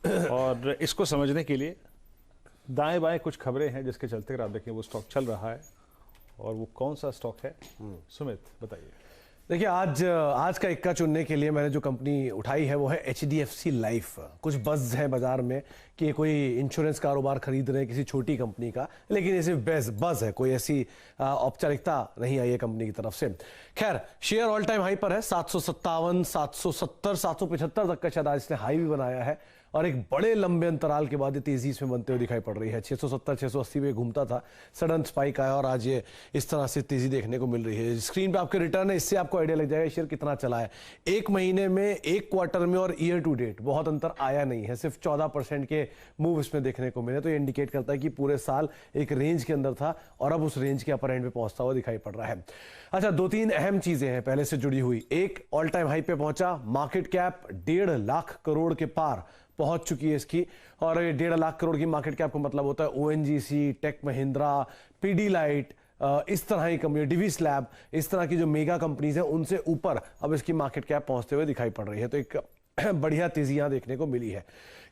और इसको समझने के लिए दाएं बाएं कुछ खबरें हैं जिसके चलते अगर आप देखें वो स्टॉक चल रहा है, और वो कौन सा स्टॉक है सुमित बताइए। देखिए, आज का इक्का चुनने के लिए मैंने जो कंपनी उठाई है वो है HDFC लाइफ। कुछ बज़ है बाजार में कि ये कोई इंश्योरेंस कारोबार खरीद रहे हैं किसी छोटी कंपनी का, लेकिन ये सिर्फ बज़ है, कोई ऐसी औपचारिकता नहीं आई है कंपनी की तरफ से। खैर, शेयर ऑल टाइम हाई पर है, 757, 770, 775 तक का शायद आज इसने हाई भी बनाया है, और एक बड़े लंबे अंतराल के बाद ये तेजी इसमें बनते हुए दिखाई पड़ रही है। 670, 680 पे घूमता था, सडन स्पाइक आया और आज ये इस तरह से तेजी देखने को मिल रही है। स्क्रीन पे आपके रिटर्न है, इससे आपको आइडिया लग जाएगा शेयर कितना चला है। एक महीने में, एक क्वार्टर में और ईयर टू डेट बहुत अंतर आया नहीं है, सिर्फ 14% के मूव इसमें देखने को मिले। तो ये इंडिकेट करता है कि पूरे साल एक रेंज के अंदर था और अब उस रेंज के अपर एंड पे पहुंचता हुआ दिखाई पड़ रहा है। अच्छा, 2-3 अहम चीजें हैं पहले से जुड़ी हुई। एक, ऑल टाइम हाई पे पहुंचा, मार्केट कैप 1.5 लाख करोड़ के पार पहुंच चुकी है इसकी, और ये 1.5 लाख करोड़ की मार्केट कैप का मतलब होता है ONGC, टेक महिंद्रा, पीडीलाइट, इस तरह की कंपनी, डिविस लैब, इस तरह की जो मेगा कंपनीज हैं उनसे ऊपर अब इसकी मार्केट कैप पहुंचते हुए दिखाई पड़ रही है। तो एक बढ़िया तेजी यहां देखने को मिली है।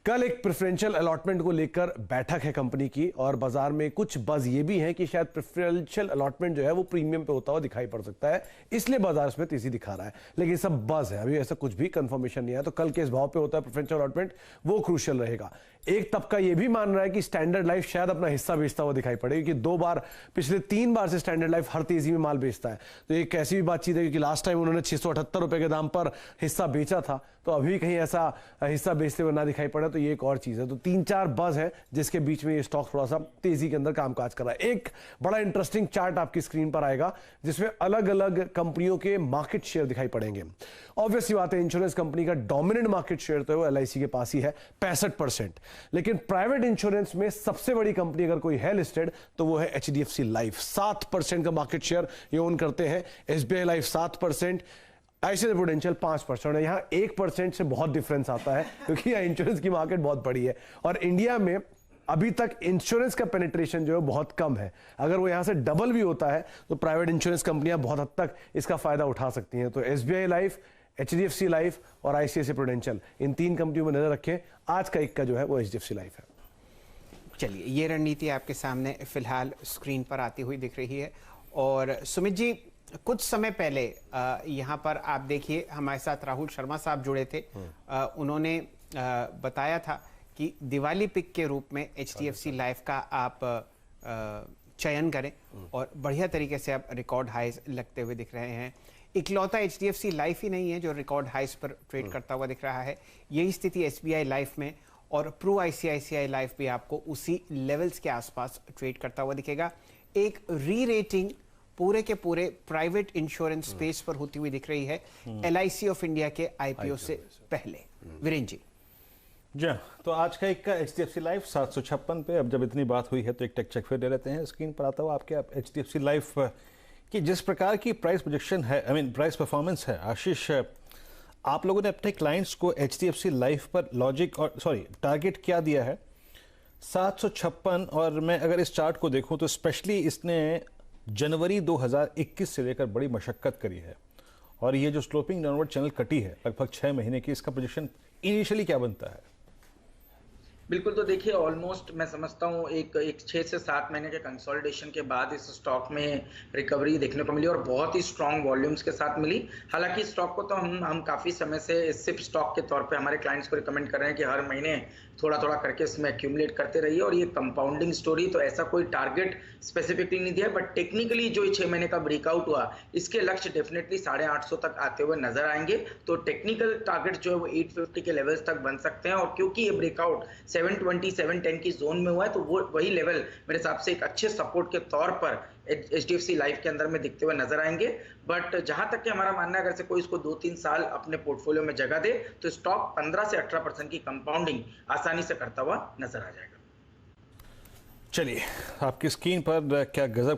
कल एक प्रेफरेंशियल अलॉटमेंट को लेकर बैठक है कंपनी की, और बाजार में कुछ बज ये भी है कि शायद प्रेफरेंशियल अलॉटमेंट जो है वो प्रीमियम पे होता हुआ दिखाई पड़ सकता है, इसलिए बाजार इसमें तेजी दिखा रहा है। लेकिन सब बज है, अभी ऐसा कुछ भी कंफर्मेशन नहीं है। तो कल के इस भाव पे होता है प्रेफरेंशियल अलॉटमेंट, वो क्रूशियल रहेगा। एक तबका ये भी मान रहा है कि स्टैंडर्ड लाइफ शायद अपना हिस्सा बेचता हुआ दिखाई पड़ेगा, कि 2 बार, पिछले 3 बार से स्टैंडर्ड लाइफ हर तेजी में माल बेचता है। तो एक ऐसी भी बातचीत है कि लास्ट टाइम उन्होंने 678 रुपए के दाम पर हिस्सा बेचा था, तो अभी कहीं ऐसा हिस्सा बेचते हुए ना दिखाई पड़े, तो ये एक और चीज है। तो 3-4 बज है जिसके बीच में ये स्टॉक थोड़ा सा तेजी के अंदर कामकाज कर रहा है। एक बड़ा इंटरेस्टिंग चार्ट आपकी स्क्रीन पर आएगा जिसमें अलग अलग कंपनियों के मार्केट शेयर दिखाई पड़ेंगे। ऑब्वियसली बात है, इंश्योरेंस कंपनी का डोमिनेंट मार्केट शेयर तो है वो LIC के पास ही है, 65%। लेकिन प्राइवेट इंश्योरेंस में सबसे बड़ी कंपनी अगर कोई है लिस्टेड तो वो है HDFC लाइफ। 7% का मार्केट शेयर ये ओन करते हैं। SBI life 7%, ICICI prudential 5%। यहाँ 1% से बहुत डिफरेंस आता है, क्योंकि यहाँ इंश्योरेंस की मार्केट बहुत बड़ी है, और इंडिया में अभी तक इंश्योरेंस का पेनिट्रेशन जो है बहुत कम है। अगर वो यहाँ से डबल भी होता है तो प्राइवेट इंश्योरेंस कंपनियां बहुत हद तक इसका फायदा उठा सकती हैं। तो SBI लाइफ, HDFC लाइफ और ICICI प्रूडेंशियल, इन 3 कंपनियों में नजर रखें। आज का इक्का जो है वो HDFC लाइफ है। चलिए, ये रणनीति आपके सामने फिलहाल स्क्रीन पर आती हुई दिख रही है। और सुमित जी, कुछ समय पहले यहाँ पर आप देखिए हमारे साथ राहुल शर्मा साहब जुड़े थे। उन्होंने बताया था कि दिवाली पिक के रूप में HDFC लाइफ का आप चयन करें, और बढ़िया तरीके से अब रिकॉर्ड हाइज लगते हुए दिख रहे हैं। इकलौता HDFC लाइफ ही नहीं है जो रिकॉर्ड हाइज पर ट्रेड करता हुआ दिख रहा है, यही स्थिति SBI लाइफ में, और प्रो ICICI लाइफ भी आपको उसी लेवल्स के आसपास ट्रेड करता हुआ दिखेगा। एक री रेटिंग पूरे के पूरे प्राइवेट इंश्योरेंस स्पेस पर होती हुई दिख रही है LIC ऑफ इंडिया के IPO से पहले। वीरेंद्र जी, तो आज का एक HDFC लाइफ 756 पे। अब जब इतनी बात हुई है तो एक टेक चेक फिर दे लेते हैं। स्क्रीन पर आता हुआ आपके HDFC लाइफ की जिस प्रकार की प्राइस प्रोजेक्शन है, प्राइस परफॉर्मेंस है, आशीष, आप लोगों ने अपने क्लाइंट्स को HDFC लाइफ पर लॉजिक और टारगेट क्या दिया है? 756। और मैं अगर इस चार्ट को देखूं तो स्पेशली इसने जनवरी 2021 से लेकर बड़ी मशक्कत करी है, और ये जो स्लोपिंग डाउनवर्ड चैनल कटी है लगभग 6 महीने की, इसका प्रोजेक्शन इनिशियली क्या बनता है? बिल्कुल, तो देखिए ऑलमोस्ट मैं समझता हूँ एक 6 से 7 महीने के कंसोलिडेशन के बाद इस स्टॉक में रिकवरी देखने को मिली, और बहुत ही स्ट्रॉन्ग वॉल्यूम्स के साथ मिली। हालांकि स्टॉक को तो हम काफ़ी समय से सिप स्टॉक के तौर पे हमारे क्लाइंट्स को रिकमेंड कर रहे हैं कि हर महीने थोड़ा थोड़ा करके इसमें एक्यूमुलेट करते रहिए, और ये कंपाउंडिंग स्टोरी, तो ऐसा कोई टारगेट स्पेसिफिकली नहीं दिया, बट टेक्निकली जो 6 महीने का ब्रेकआउट हुआ, इसके लक्ष्य डेफिनेटली 850 तक आते हुए नजर आएंगे। तो टेक्निकल टारगेट जो है वो 850 के लेवल्स तक बन सकते हैं, और क्योंकि ये ब्रेकआउट 720 710 की जोन में हुआ है, तो वो वही लेवल मेरे हिसाब से एक अच्छे सपोर्ट के तौर पर HDFC लाइफ के अंदर में दिखते हुए नजर आएंगे। बट जहां तक कि हमारा मानना है, अगर से कोई इसको 2-3 साल अपने पोर्टफोलियो में जगह दे तो स्टॉक 15 से 18% की कंपाउंडिंग आसानी से करता हुआ नजर आ जाएगा। चलिए, आपकी स्क्रीन पर क्या गजब